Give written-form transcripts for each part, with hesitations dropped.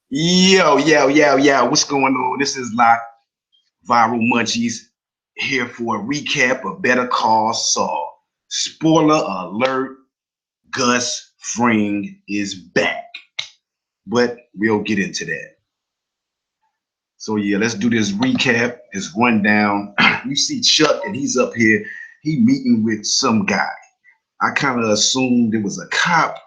Yo. What's going on? This is Loch, Viral Munchies, here for a recap of Better Call Saul. Spoiler alert, Gus Fring is back. But we'll get into that. So yeah, let's do this recap, this rundown. You see Chuck and he's up here. He meeting with some guy. I kind of assumed it was a cop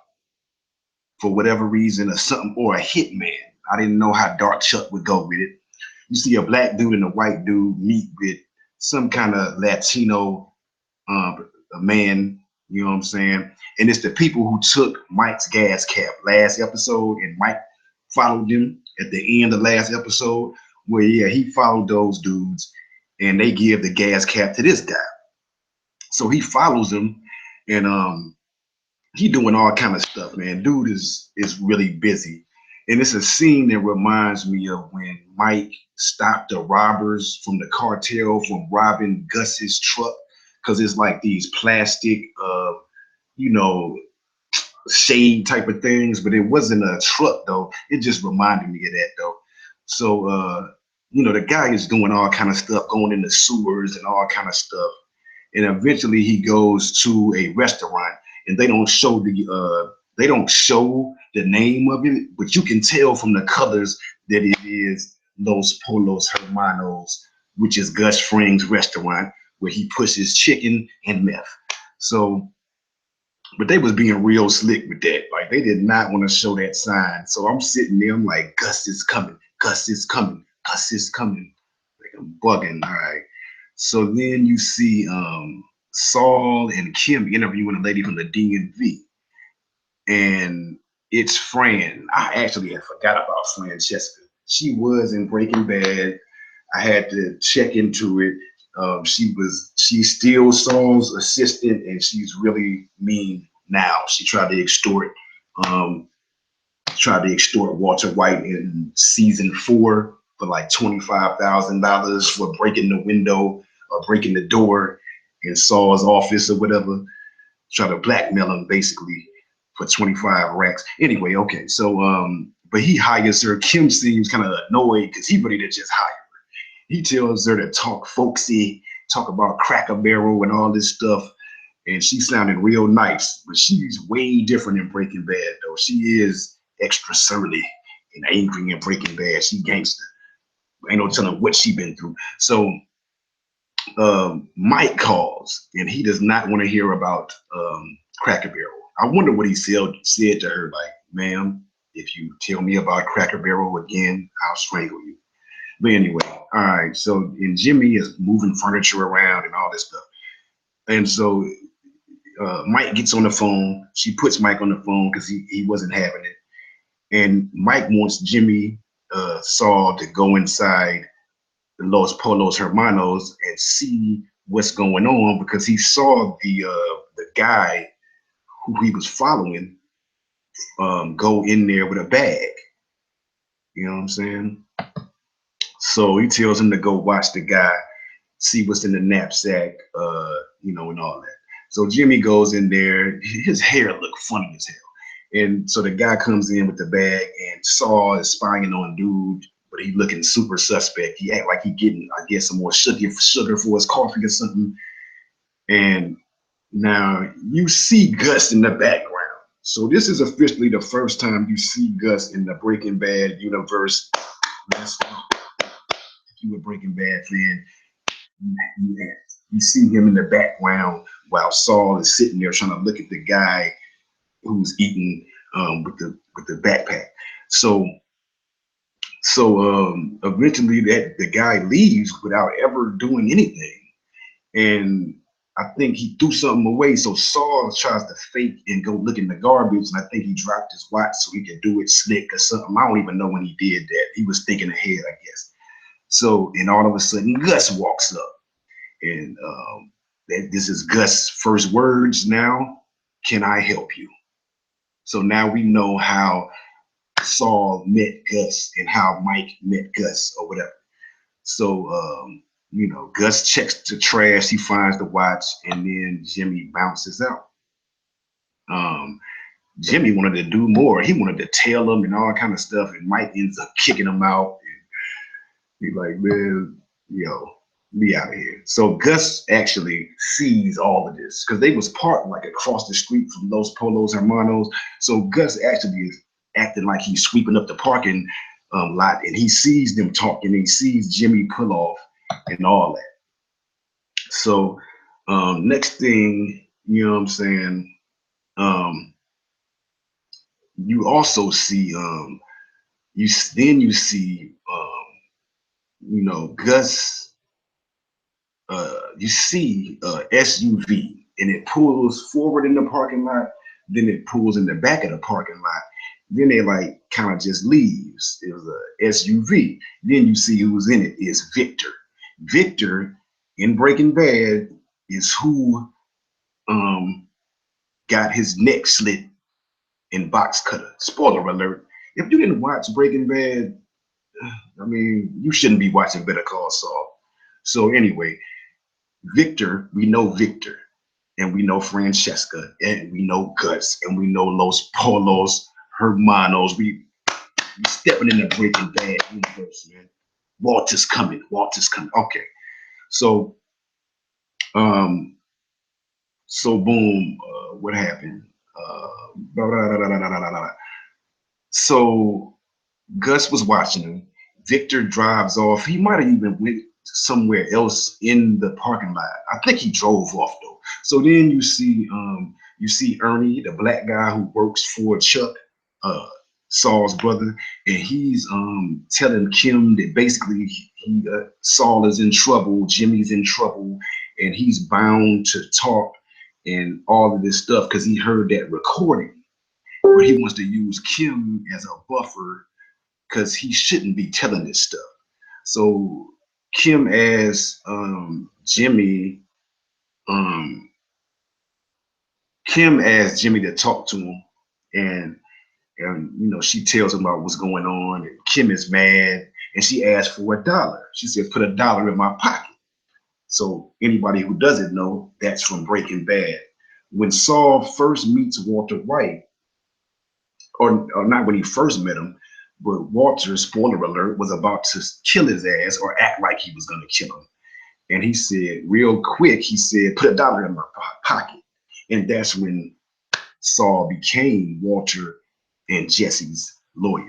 for whatever reason or something, or a hitman. I didn't know how dark Chuck would go with it. You see a black dude and a white dude meet with some kind of Latino a man, you know what I'm saying? And it's the people who took Mike's gas cap last episode, and Mike followed them at the end of last episode, where yeah, he followed those dudes and they give the gas cap to this guy. So he follows them and he doing all kind of stuff, man. Dude is really busy. And it's a scene that reminds me of when Mike stopped the robbers from the cartel from robbing Gus's truck, because it's like these plastic you know, shade type of things, but it wasn't a truck though. It just reminded me of that though. So the guy is doing all kind of stuff, going in the sewers and all kind of stuff. And eventually he goes to a restaurant, and they don't show the name of it, but you can tell from the colors that it is Los Polos Hermanos, which is Gus Fring's restaurant where he pushes chicken and meth. So, but they was being real slick with that. Like they did not want to show that sign. So I'm sitting there, I'm like, Gus is coming, Gus is coming, Gus is coming. Like I'm bugging. All right. So then you see Saul and Kim interviewing a lady from the DMV, and it's Fran. I actually had forgot about Francesca. She was in Breaking Bad. I had to check into it. She's still Saul's assistant, and she's really mean now. She um, tried to extort Walter White in season 4 for like $25,000 for breaking the window or breaking the door in Saul's office or whatever. Try to blackmail him basically for 25 racks. Anyway, okay, so but he hires her. Kim seems kind of annoyed because he ready to just hire her. He tells her to talk folksy, talk about Cracker Barrel and all this stuff, and she sounded real nice, but she's way different in Breaking Bad though. She is extra surly and angry in Breaking Bad. She gangster. Ain't no telling what she been through. So Mike calls, and he does not want to hear about Cracker Barrel. I wonder what he said to her, like, ma'am, if you tell me about Cracker Barrel again, I'll strangle you. But anyway, all right. So, and Jimmy is moving furniture around and all this stuff. And so Mike gets on the phone. She puts Mike on the phone because he wasn't having it. And Mike wants Jimmy Saul to go inside the Los Polos Hermanos and see what's going on, because he saw the guy who he was following go in there with a bag. You know what I'm saying? So he tells him to go watch the guy, see what's in the knapsack, and all that. So Jimmy goes in there. His hair looked funny as hell. And so the guy comes in with the bag, and Saul is spying on dude, but he looking super suspect. He act like he getting, I guess, some more sugar for his coffee or something. And now you see Gus in the background. So this is officially the first time you see Gus in the Breaking Bad universe. If you a Breaking Bad fan, you see him in the background while Saul is sitting there trying to look at the guy who's eating with the backpack. So eventually that the guy leaves without ever doing anything, and I think he threw something away. So Saul tries to fake and go look in the garbage, and I think he dropped his watch so he could do it slick or something. I don't even know when he did that. He was thinking ahead, I guess. So, and all of a sudden Gus walks up, and this is Gus' first words now. Can I help you? So now we know how Saul met Gus and how Mike met Gus or whatever. So, Gus checks the trash, he finds the watch, and then Jimmy bounces out. Um, Jimmy wanted to do more. He wanted to tail him and all kind of stuff, and Mike ends up kicking him out. He's like, man, yo, be out of here. So Gus actually sees all of this because they was parked like across the street from Los Polos Hermanos. So Gus actually is acting like he's sweeping up the parking lot, and he sees them talking. He sees Jimmy pull off and all that. So next thing, you know what I'm saying? Um, you also see you see Gus, you see SUV, and it pulls forward in the parking lot, then it pulls in the back of the parking lot, then it like kind of just leaves. It was a SUV. Then you see who's in it is Victor. Victor in Breaking Bad is who um got his neck slit in box cutter. Spoiler alert. If you didn't watch Breaking Bad, I mean, you shouldn't be watching Better Call Saul. So anyway, Victor, we know Victor, and we know Francesca, and we know Gus, and we know Los Polos Hermanos. We stepping in the Breaking Bad universe, man. Walter's coming. Walter's coming. Okay, so um, so boom, what happened? Blah, blah, blah, blah, blah, blah, blah. So Gus was watching him. Victor drives off. He might have even went somewhere else in the parking lot. I think he drove off though. So then you see Ernie, the black guy who works for Chuck, uh, Saul's brother, and he's telling Kim that basically Saul is in trouble, Jimmy's in trouble, and he's bound to talk and all of this stuff because he heard that recording. But he wants to use Kim as a buffer because he shouldn't be telling this stuff. So Kim asks um, Kim asks Jimmy to talk to him, and she tells him about what's going on. And Kim is mad, and she asks for $1. She says, "Put $1 in my pocket." So anybody who doesn't know, that's from Breaking Bad. When Saul first meets Walter White, or not when he first met him, but Walter, spoiler alert, was about to kill his ass or act like he was going to kill him. And he said, real quick, he said, "Put $1 in my pocket." And that's when Saul became Walter and Jesse's lawyer.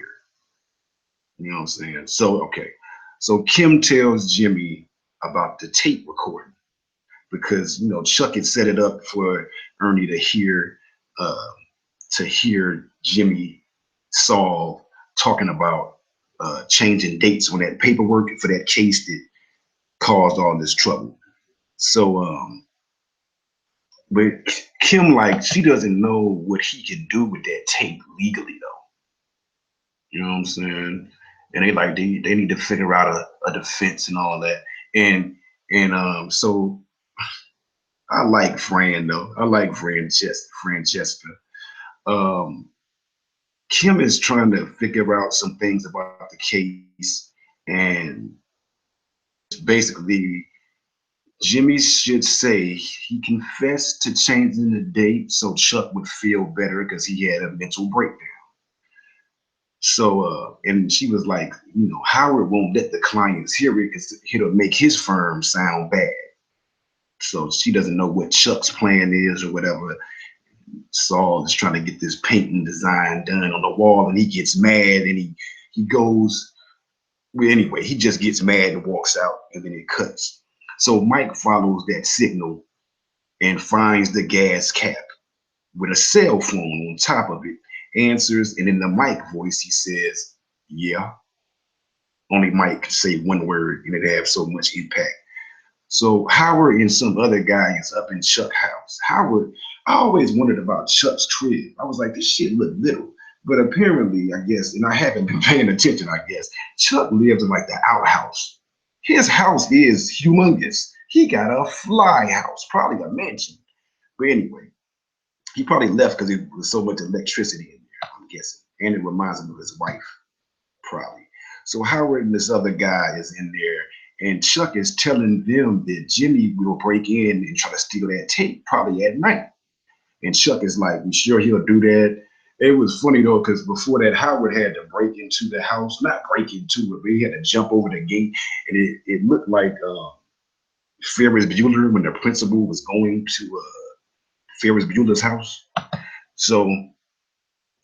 You know what I'm saying? So, okay. So Kim tells Jimmy about the tape recording because, Chuck had set it up for Ernie uh, to hear Jimmy Saul talking about changing dates on that paperwork for that case that caused all this trouble. So, but Kim, like, she doesn't know what he can do with that tape legally, though. You know what I'm saying? And they need to figure out a defense and all that. So I like Fran though. I like Francesca. Um, Kim is trying to figure out some things about the case, and basically Jimmy should say he confessed to changing the date so Chuck would feel better because he had a mental breakdown. So, and she was like, Howard won't let the clients hear it because it'll make his firm sound bad. So she doesn't know what Chuck's plan is or whatever. Saul is trying to get this painting design done on the wall, and he gets mad, and he goes. Well, anyway, he just gets mad and walks out, and then it cuts. So Mike follows that signal and finds the gas cap with a cell phone on top of it, answers, and in the Mike voice, he says, "Yeah." Only Mike could say one word and it have so much impact. So Howard and some other guy is up in Chuck's house. Howard, I always wondered about Chuck's crib. I was like, this shit look little. But apparently, I guess, and I haven't been paying attention, I guess, Chuck lives in like the outhouse. His house is humongous. He got a fly house, probably a mansion. But anyway, he probably left because there was so much electricity in there, I'm guessing. And it reminds him of his wife, probably. So Howard and this other guy is in there, and Chuck is telling them that Jimmy will break in and try to steal that tape probably at night. And Chuck is like, "We sure he'll do that?" It was funny though, because before that, Howard had to break into the house, not break into it, but he had to jump over the gate, and it looked like Ferris Bueller when the principal was going to Ferris Bueller's house. So,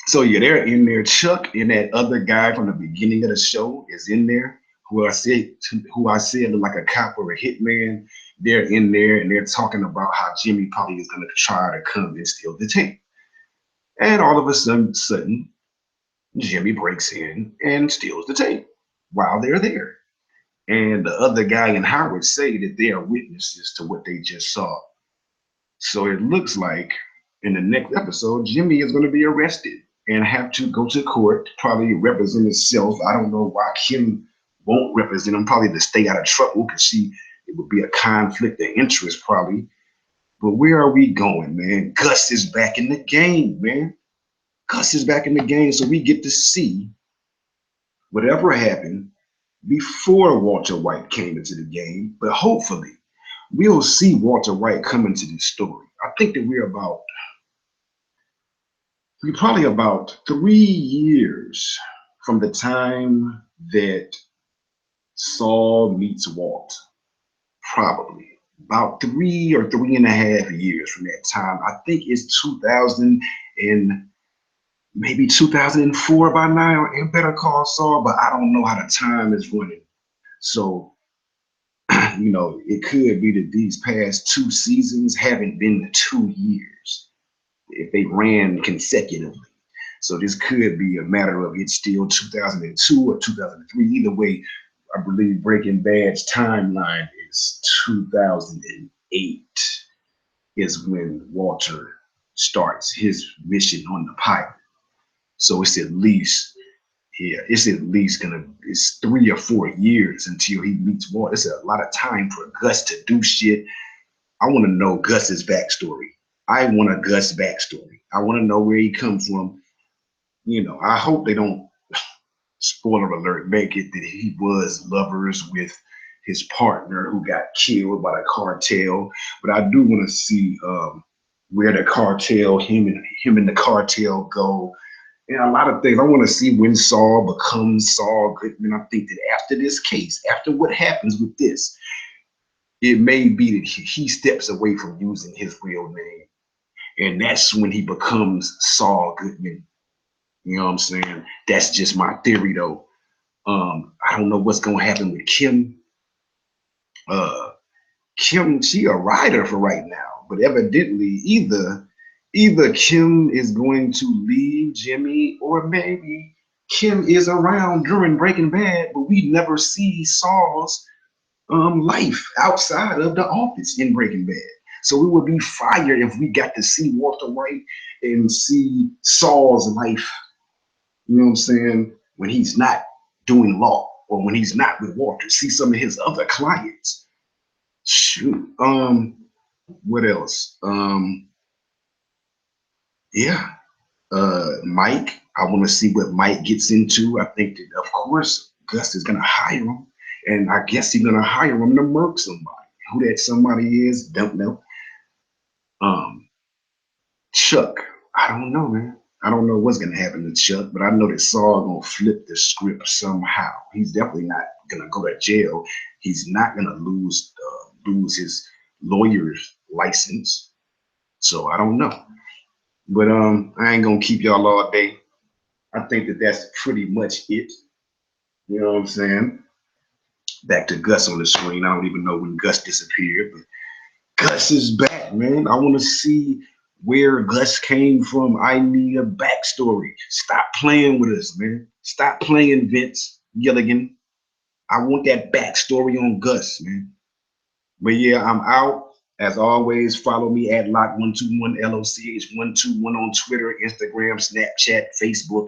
so yeah, they're in there. Chuck and that other guy from the beginning of the show is in there, who I said looked like a cop or a hitman. They're in there and they're talking about how Jimmy probably is going to try to come and steal the tape. And all of a sudden, Jimmy breaks in and steals the tape while they're there. And the other guy and Howard say that they are witnesses to what they just saw. So it looks like in the next episode, Jimmy is going to be arrested and have to go to court, probably represent himself. I don't know why Kim won't represent him, probably to stay out of trouble because it would be a conflict of interest probably. But where are we going, man? Gus is back in the game, man. Gus is back in the game, so we get to see whatever happened before Walter White came into the game, but hopefully we'll see Walter White come into this story. I think that we're probably about 3 years from the time that Saul meets Walt. Probably about 3 or 3.5 years from that time. I think it's 2000 and maybe 2004 by now in Better Call Saul, but I don't know how the time is running. So, it could be that these past 2 seasons haven't been the 2 years if they ran consecutively. So this could be a matter of it's still 2002 or 2003. Either way, I believe Breaking Bad's timeline is 2008 is when Walter starts his mission on the pilot. So it's at least it's 3 or 4 years until he meets Walt. It's a lot of time for Gus to do shit. I want to know Gus's backstory. I want a Gus backstory. I want to know where he comes from. I hope they don't, spoiler alert, make it that he was lovers with his partner who got killed by the cartel. But I do want to see where the cartel, him and the cartel go. And a lot of things. I want to see when Saul becomes Saul Goodman. I think that after this case, after what happens with this, it may be that he steps away from using his real name. And that's when he becomes Saul Goodman. You know what I'm saying? That's just my theory, though. I don't know what's going to happen with Kim. Kim, she a writer for right now, but evidently either Kim is going to leave Jimmy, or maybe Kim is around during Breaking Bad, but we never see Saul's life outside of the office in Breaking Bad. So it would be fire if we got to see Walter White and see Saul's life, you know what I'm saying, when he's not doing law or when he's not with Walter, see some of his other clients. Shoot. What else? Yeah. Mike, I want to see what Mike gets into. I think that, of course, Gus is going to hire him. And I guess he's going to hire him to murk somebody. Who that somebody is, don't know. Chuck, I don't know, man. I don't know what's going to happen to Chuck, but I know that Saul going to flip the script somehow. He's definitely not going to go to jail. He's not going to lose his lawyer's license. So I don't know. But I ain't gonna keep y'all all day. I think that that's pretty much it. You know what I'm saying? Back to Gus on the screen. I don't even know when Gus disappeared, but Gus is back, man. I want to see where Gus came from. I need a backstory. Stop playing with us, man. Stop playing Vince Gilligan. I want that backstory on Gus, man. But yeah, I'm out. As always, follow me at Loch121 LOCH121 on Twitter, Instagram, Snapchat, Facebook,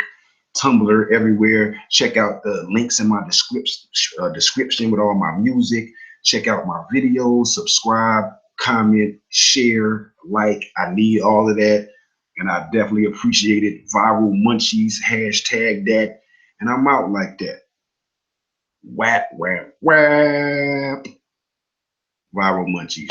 Tumblr, everywhere. Check out the links in my description with all my music. Check out my videos, subscribe, comment, share, like. I need all of that. And I definitely appreciate it. Viral Munchies, hashtag that. And I'm out like that. Whap, whap, whap. Viral Munchies.